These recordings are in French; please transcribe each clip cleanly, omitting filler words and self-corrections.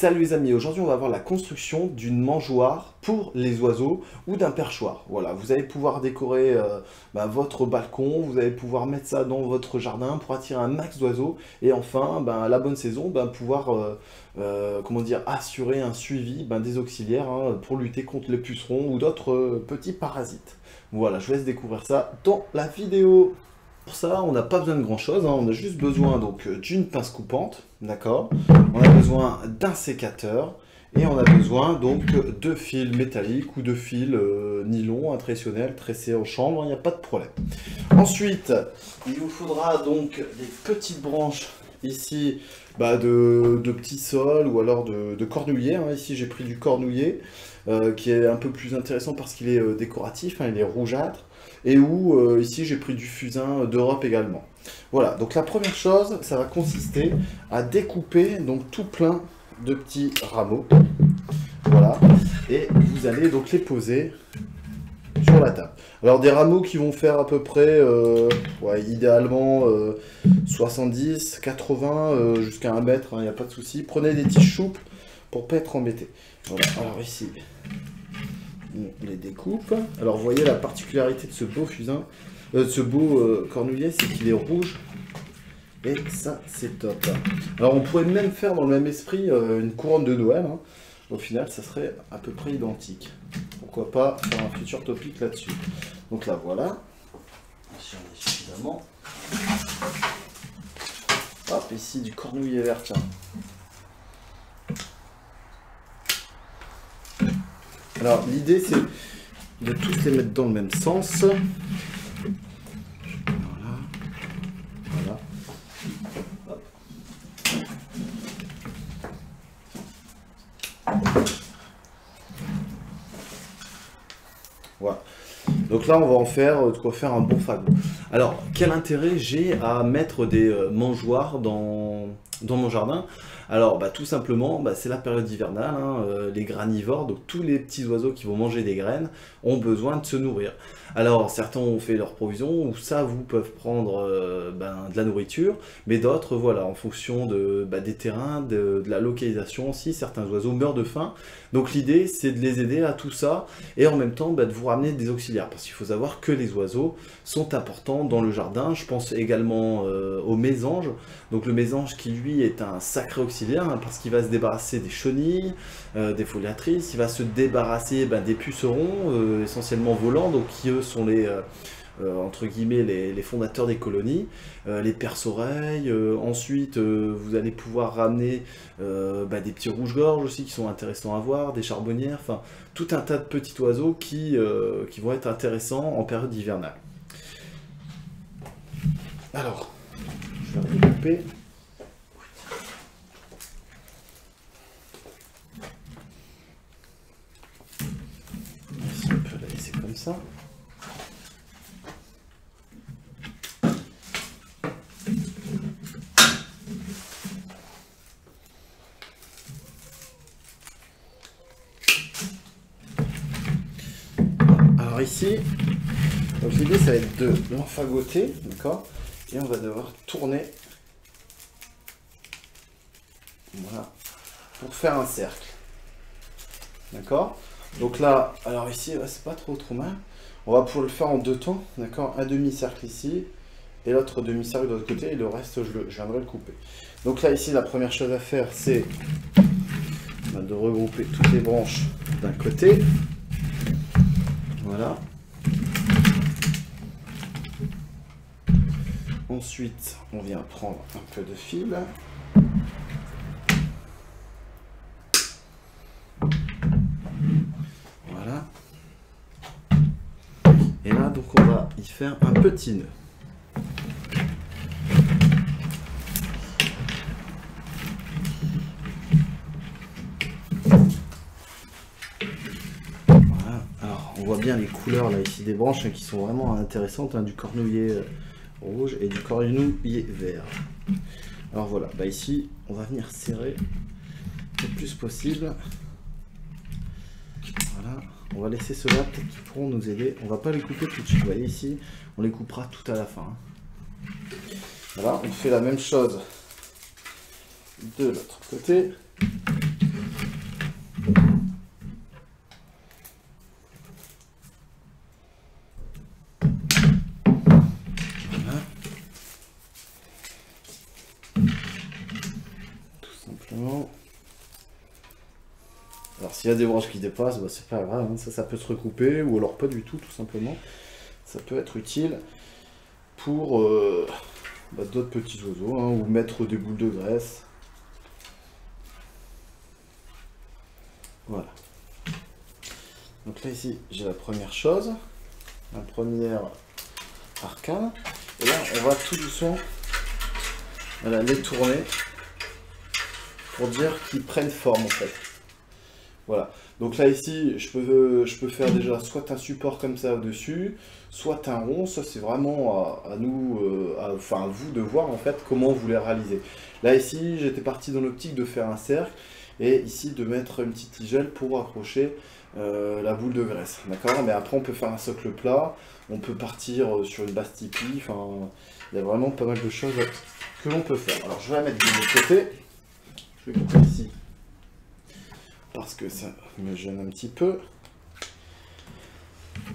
Salut les amis, aujourd'hui on va voir la construction d'une mangeoire pour les oiseaux ou d'un perchoir. Voilà, vous allez pouvoir décorer votre balcon, vous allez pouvoir mettre ça dans votre jardin pour attirer un max d'oiseaux et enfin, à la bonne saison, pouvoir assurer un suivi des auxiliaires pour lutter contre les pucerons ou d'autres petits parasites. Voilà, je vous laisse découvrir ça dans la vidéo. Pour ça, on n'a pas besoin de grand chose, on a juste besoin donc d'une pince coupante, d'accord. On a besoin d'un sécateur et on a besoin donc de fils métalliques ou de fils nylon traditionnels tressés en chambre, il n'y a pas de problème. Ensuite, il vous faudra donc des petites branches ici de petits sols ou alors de cornouiller. Ici j'ai pris du cornouiller qui est un peu plus intéressant parce qu'il est décoratif, il est rougeâtre. Et où ici j'ai pris du fusain d'Europe également. Voilà, donc la première chose, ça va consister à découper donc tout plein de petits rameaux. Voilà, et vous allez donc les poser sur la table. Alors des rameaux qui vont faire à peu près, idéalement 70, 80, jusqu'à 1 mètre, il n'y a pas de souci. Prenez des tiges souples pour ne pas être embêté. Voilà, alors ici... on les découpe. Alors vous voyez la particularité de ce beau fusain, de ce beau cornouiller, c'est qu'il est rouge. Et ça c'est top. Alors on pourrait même faire dans le même esprit une couronne de Noël. Au final ça serait à peu près identique. Pourquoi pas faire un futur topic là-dessus. Donc là voilà. Si on est suffisamment. Hop, ici du cornouiller vert. Tiens. Alors l'idée c'est de tous les mettre dans le même sens. Voilà. Voilà. Hop. Voilà. Donc là on va en faire de quoi faire un bon fagot. Alors quel intérêt j'ai à mettre des mangeoires dans mon jardin? Alors tout simplement, c'est la période hivernale, les granivores, donc tous les petits oiseaux qui vont manger des graines ont besoin de se nourrir. Alors certains ont fait leur provision, ou ça vous peuvent prendre de la nourriture, mais d'autres, voilà, en fonction des terrains, de la localisation aussi, certains oiseaux meurent de faim. Donc l'idée c'est de les aider à tout ça, et en même temps de vous ramener des auxiliaires, parce qu'il faut savoir que les oiseaux sont importants dans le jardin. Je pense également au mésange, donc le mésange qui lui est un sacré auxiliaire, parce qu'il va se débarrasser des chenilles, des foliatrices, il va se débarrasser des pucerons, essentiellement volants, donc qui eux sont les, entre guillemets, les fondateurs des colonies, les perce-oreilles, ensuite vous allez pouvoir ramener des petits rouges-gorges aussi qui sont intéressants à voir, des charbonnières, enfin tout un tas de petits oiseaux qui vont être intéressants en période hivernale. Alors, je vais redécouper. On peut la laisser comme ça. Alors ici, l'idée ça va être de l'enfagoter, d'accord, et on va devoir tourner, voilà, pour faire un cercle, d'accord. Donc là, alors ici, c'est pas trop mal. On va pouvoir le faire en deux temps, d'accord. Un demi-cercle ici, et l'autre demi-cercle de l'autre côté, et le reste, je viendrai le couper. Donc là, ici, la première chose à faire, c'est de regrouper toutes les branches d'un côté. Voilà. Ensuite, on vient prendre un peu de fil. Voilà. Et là, donc, on va y faire un petit nœud. Voilà. Alors, on voit bien les couleurs là ici des branches qui sont vraiment intéressantes, du cornouiller rouge et du cornouiller vert. Alors voilà, ici, on va venir serrer le plus possible. Voilà, on va laisser ceux-là, peut-être qu'ils pourront nous aider. On va pas les couper tout de suite, vous voyez ici, on les coupera tout à la fin. Voilà, on fait la même chose de l'autre côté. s'il y a des branches qui dépassent, bah, c'est pas grave, hein. Ça peut se recouper, ou alors pas du tout, tout simplement. Ça peut être utile pour bah, d'autres petits oiseaux, hein, ou mettre des boules de graisse. Voilà. Donc là, ici, j'ai la première chose, la première arcane. Et là, on va tout doucement les tourner pour dire qu'ils prennent forme, en fait. Voilà. Donc là, ici, je peux faire déjà soit un support comme ça au-dessus, soit un rond. Ça, c'est vraiment à nous, enfin à vous de voir, en fait, comment vous les réalisez. Là, ici, j'étais parti dans l'optique de faire un cercle, et ici, de mettre une petite tigelle pour accrocher la boule de graisse. D'accord? Mais après, on peut faire un socle plat, on peut partir sur une base tipi. Enfin, il y a vraiment pas mal de choses que l'on peut faire. Alors, je vais la mettre de l'autre côté. Je vais couper ici, parce que ça me gêne un petit peu.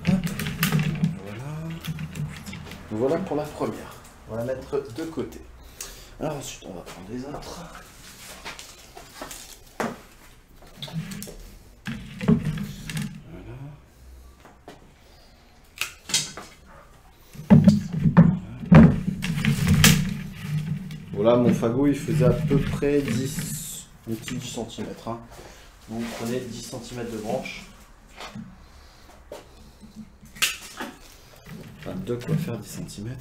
Hop. Voilà. Voilà pour la première. On va la mettre de côté. Alors ensuite, on va prendre les autres. Voilà. Voilà, mon fagot, il faisait à peu près 10, un petit 10 cm. Hein. Vous prenez 10 cm de branche. Enfin, de quoi faire 10 cm.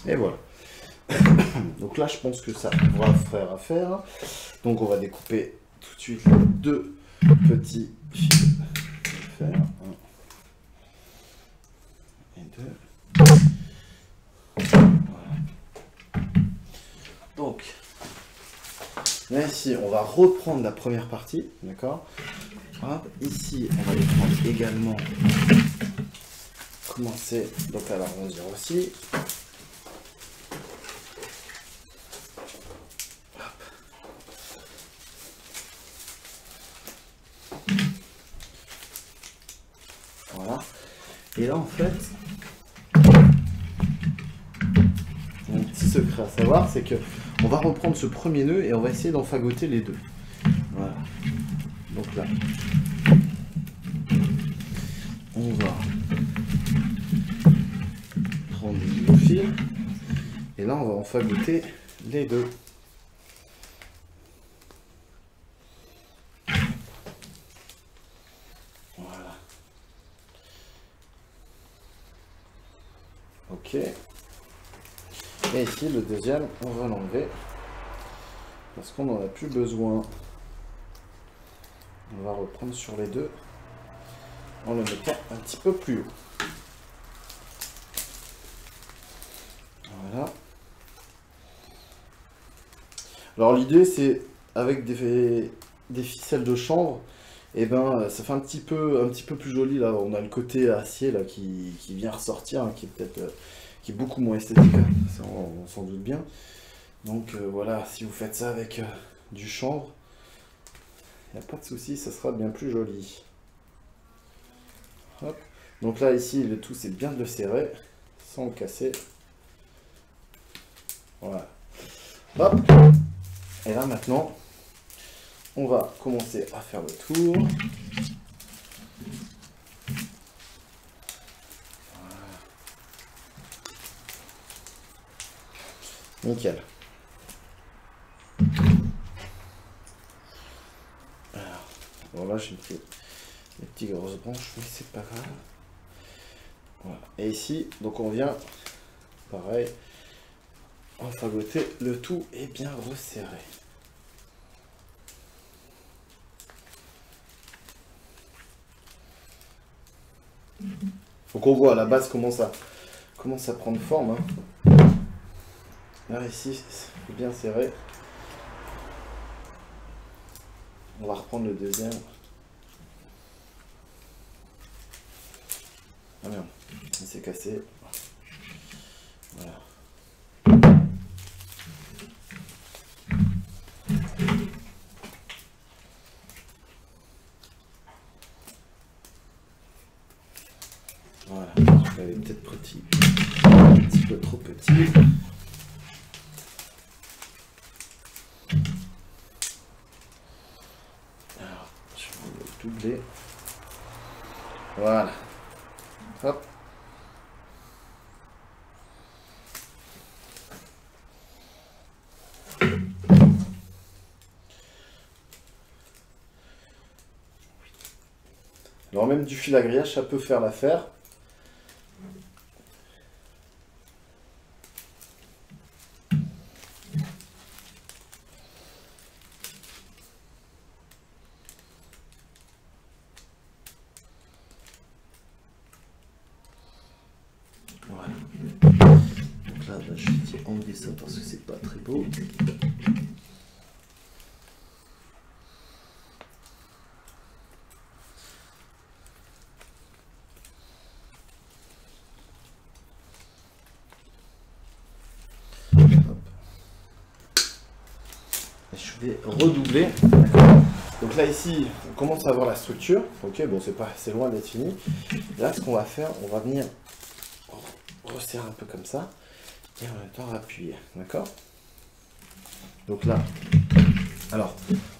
Et voilà. Donc là, je pense que ça va faire affaire. Donc on va découper tout de suite les deux petits fils de fer. Un et deux. Voilà. Donc, là ici, on va reprendre la première partie. D'accord? Ici, on va les prendre également. Commencer donc à l'arrondir aussi. Voilà. Et là, en fait, mon petit secret à savoir, c'est que on va reprendre ce premier nœud et on va essayer d'enfagoter les deux. Voilà. Donc là, on va prendre le fil et là, on va enfagoter les deux. Voilà. Ok. Et ici, le deuxième, on va l'enlever parce qu'on n'en a plus besoin. On va reprendre sur les deux en le mettant un petit peu plus haut. Voilà. Alors l'idée, c'est avec des ficelles de chanvre, et ben ça fait un petit peu plus joli. Là, on a le côté acier là qui vient ressortir, hein, qui est peut-être qui est beaucoup moins esthétique, hein. Ça, on s'en doute bien. Donc voilà, si vous faites ça avec du chanvre, il n'y a pas de souci, ça sera bien plus joli. Hop. Donc là, ici, le tout, c'est bien de le serrer, sans le casser. Voilà. Hop. Et là, maintenant, on va commencer à faire le tour. Voilà. Nickel. Alors, bon là, j'ai pris les petites grosses branches, mais c'est pas grave. Voilà. Et ici, donc on vient, pareil, enfagoter le tout et bien resserrer. Faut qu'on voit à la base comment ça prend forme. Hein. Là, ici, c'est bien serré. On va reprendre le deuxième. Ah merde, il s'est cassé. Voilà. Voilà, je l'avais peut-être petit. Un petit peu trop petit. Alors, je vais le doubler. Voilà. Hop. Alors même du fil à grillage, ça peut faire l'affaire. Voilà. Donc là, je vais enlever ça parce que c'est pas très beau. Je vais redoubler. Donc là ici, on commence à avoir la structure. Ok, bon c'est loin d'être fini. Là ce qu'on va faire, on va venir resserrer un peu comme ça. Et en même temps appuyer. D'accord? Donc là, alors,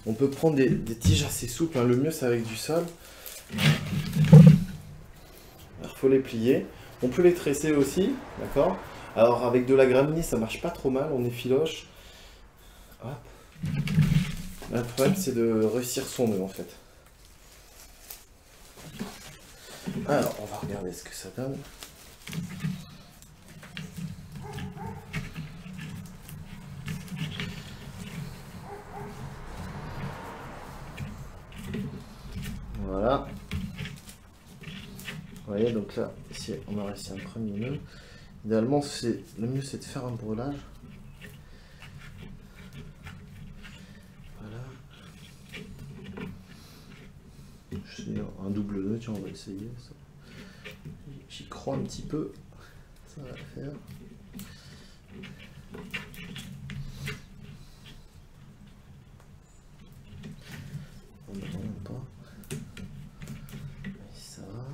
on peut prendre des tiges assez souples. Hein. Le mieux c'est avec du sol. Alors faut les plier. On peut les tresser aussi. D'accord? Alors avec de la graminie ça marche pas trop mal. On effiloche. Hop. Le problème c'est de réussir son nœud en fait. Alors on va regarder ce que ça donne. Voilà. Vous voyez donc là ici on a réussi un premier nœud. Idéalement le mieux c'est de faire un breulage. Un double nœud, tiens, on va essayer ça. J'y crois un petit peu, ça va le faire. On ne voit pas. Et ça va.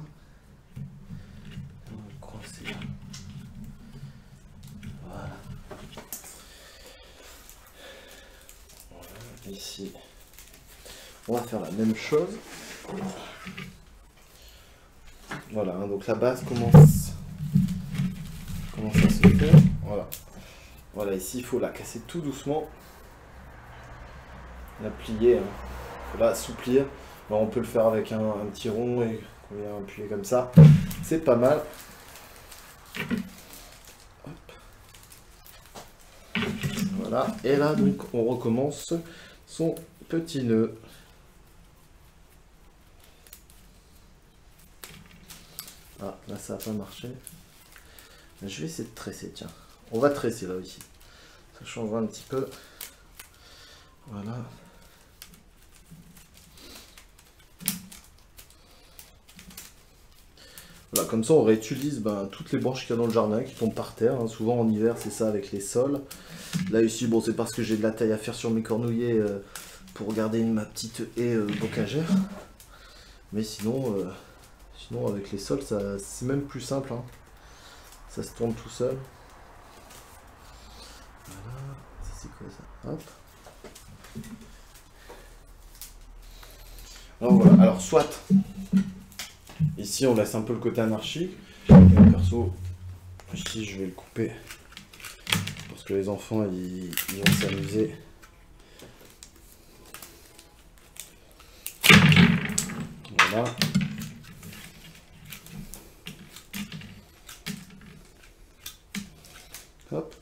On va le coincer là. Voilà. Voilà. Ici, on va faire la même chose. Voilà, hein, donc la base commence à se faire. Voilà. Voilà, ici il faut la casser tout doucement. La plier, hein. Il faut la assouplir. Alors, on peut le faire avec un petit rond et qu'on vient appuyer comme ça. C'est pas mal. Hop. Voilà, et là donc on recommence son petit nœud. Ah, là ça n'a pas marché. Je vais essayer de tresser, tiens. On va tresser là aussi. Ça changera un petit peu. Voilà. Voilà, comme ça on réutilise toutes les branches qu'il y a dans le jardin qui tombent par terre. Hein. Souvent en hiver c'est ça avec les sols. Là ici, bon c'est parce que j'ai de la taille à faire sur mes cornouillers pour garder ma petite haie bocagère. Mais sinon... Sinon avec les sols, c'est même plus simple. Hein. Ça se tourne tout seul. Voilà. Ça c'est quoi ça? Hop. Alors voilà. Alors soit. Ici on laisse un peu le côté anarchique. Et perso, ici je vais le couper. Parce que les enfants ils vont s'amuser. Voilà. Hop.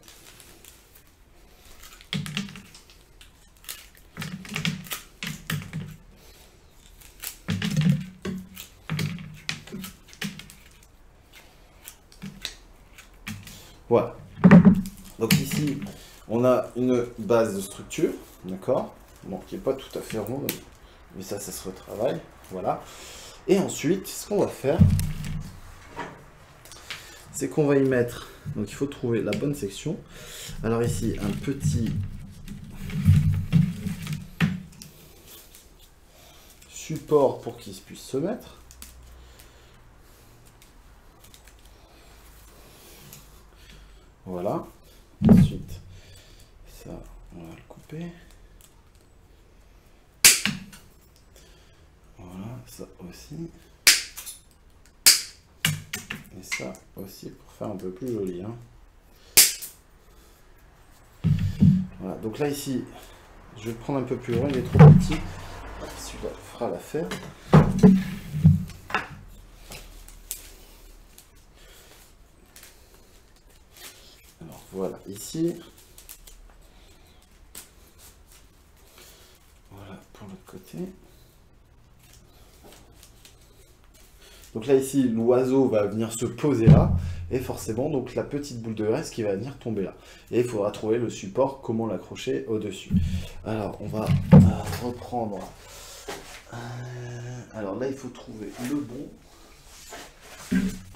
Voilà. Donc ici, on a une base de structure, d'accord? Bon, qui n'est pas tout à fait ronde, mais ça se retravaille. Voilà. Et ensuite, ce qu'on va faire, c'est qu'on va y mettre... Donc il faut trouver la bonne section. Alors ici, un petit support pour qu'il puisse se mettre. Voilà. Ensuite, ça, on va le couper. Voilà, ça aussi. Et ça aussi pour faire un peu plus joli. Hein. Voilà, donc là ici, je vais le prendre un peu plus loin, il est trop petit. Celui-là fera l'affaire. Alors voilà, ici. Voilà pour l'autre côté. Donc là ici, l'oiseau va venir se poser là, et forcément donc la petite boule de graisse qui va venir tomber là. Et il faudra trouver le support, comment l'accrocher au-dessus. Alors on va reprendre. Alors là il faut trouver le bon.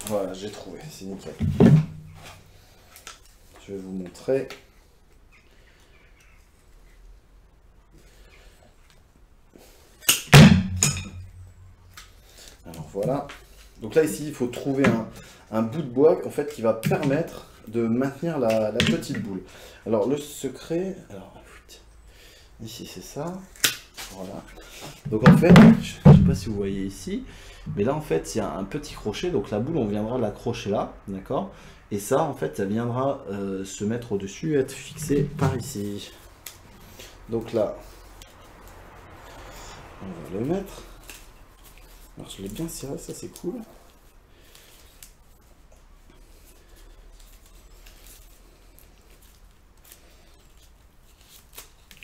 Voilà, j'ai trouvé, c'est nickel. Je vais vous montrer. Alors voilà. Donc là ici il faut trouver un bout de bois en fait qui va permettre de maintenir la petite boule. Alors le secret, alors ici c'est ça, voilà. Donc en fait, je ne sais pas si vous voyez ici, mais là en fait il y a un petit crochet, donc la boule on viendra l'accrocher là, d'accord. Et ça en fait ça viendra se mettre au-dessus, être fixé par ici. Donc là, on va le mettre. Alors je l'ai bien serré, ça c'est cool.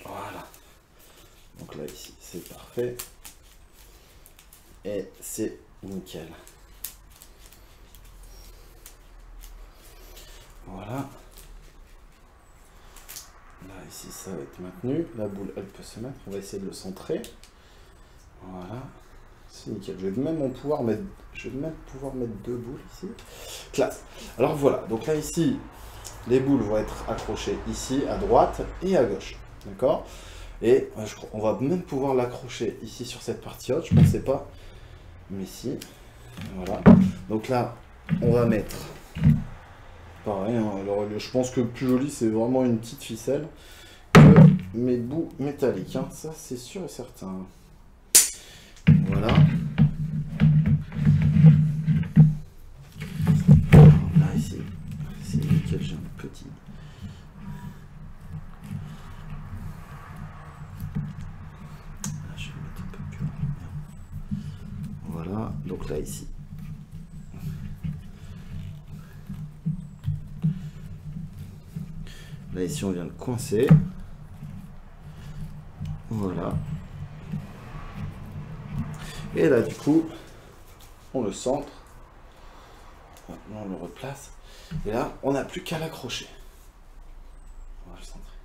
Voilà. Donc là ici c'est parfait. Et c'est nickel. Voilà. Là ici ça va être maintenu. La boule elle peut se mettre. On va essayer de le centrer. Voilà. C'est nickel. Je vais même pouvoir mettre deux boules ici. Classe. Alors voilà. Donc là ici, les boules vont être accrochées ici à droite et à gauche. D'accord. Et on va même pouvoir l'accrocher ici sur cette partie haute. Je ne pensais pas. Mais si. Voilà. Donc là, on va mettre. Pareil. Hein, alors je pense que le plus joli, c'est vraiment une petite ficelle que mes bouts métalliques. Hein. Ça, c'est sûr et certain. Voilà. Là, ici, c'est nickel, j'ai un petit. Là, je vais le mettre un peu plus loin. Voilà, donc là, ici. Là, ici, on vient de coincer. Voilà. Et là, du coup, on le centre. Maintenant, on le replace. Et là, on n'a plus qu'à l'accrocher. On va le centrer.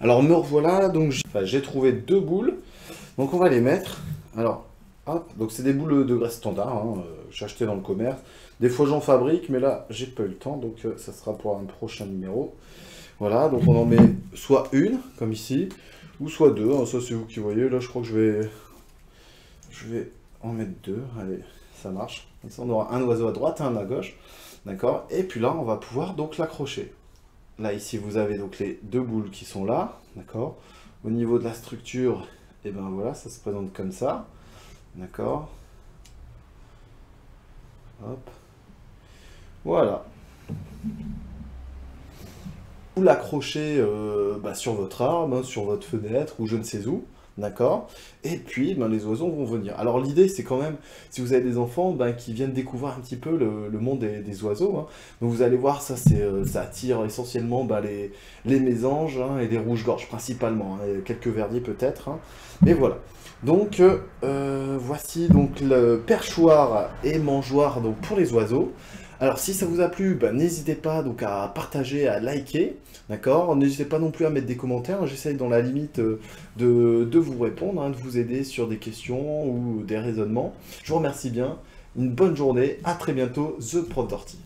Alors, me revoilà. Donc, j'ai trouvé deux boules. Donc, on va les mettre. Alors, hop. Donc, c'est des boules de graisse standard. Hein, j'ai acheté dans le commerce. Des fois, j'en fabrique. Mais là, j'ai pas eu le temps. Donc, ça sera pour un prochain numéro. Voilà. Donc, on en met soit une, comme ici. Ou soit deux. Hein, ça, c'est vous qui voyez. Là, je crois que je vais en mettre deux. Allez, ça marche. Comme ça, on aura un oiseau à droite et un à gauche. D'accord. Et puis là, on va pouvoir donc l'accrocher. Là, ici, vous avez donc les deux boules qui sont là. D'accord. Au niveau de la structure, et ben voilà, ça se présente comme ça. D'accord. Hop. Voilà. Vous l'accrochez sur votre arbre, hein, sur votre fenêtre ou je ne sais où. D'accord. Et puis, les oiseaux vont venir. Alors, l'idée, c'est quand même, si vous avez des enfants qui viennent découvrir un petit peu le monde des oiseaux, hein. Donc, vous allez voir, ça attire essentiellement les mésanges hein, et les rouges-gorges, principalement. Hein, et quelques verdiers, peut-être. Hein. Mais voilà. Donc, voici donc le perchoir et mangeoire donc, pour les oiseaux. Alors si ça vous a plu, bah, n'hésitez pas donc à partager, à liker, d'accord? N'hésitez pas non plus à mettre des commentaires, j'essaye dans la limite de vous répondre, hein, de vous aider sur des questions ou des raisonnements. Je vous remercie bien, une bonne journée, à très bientôt, The Prof Dorty.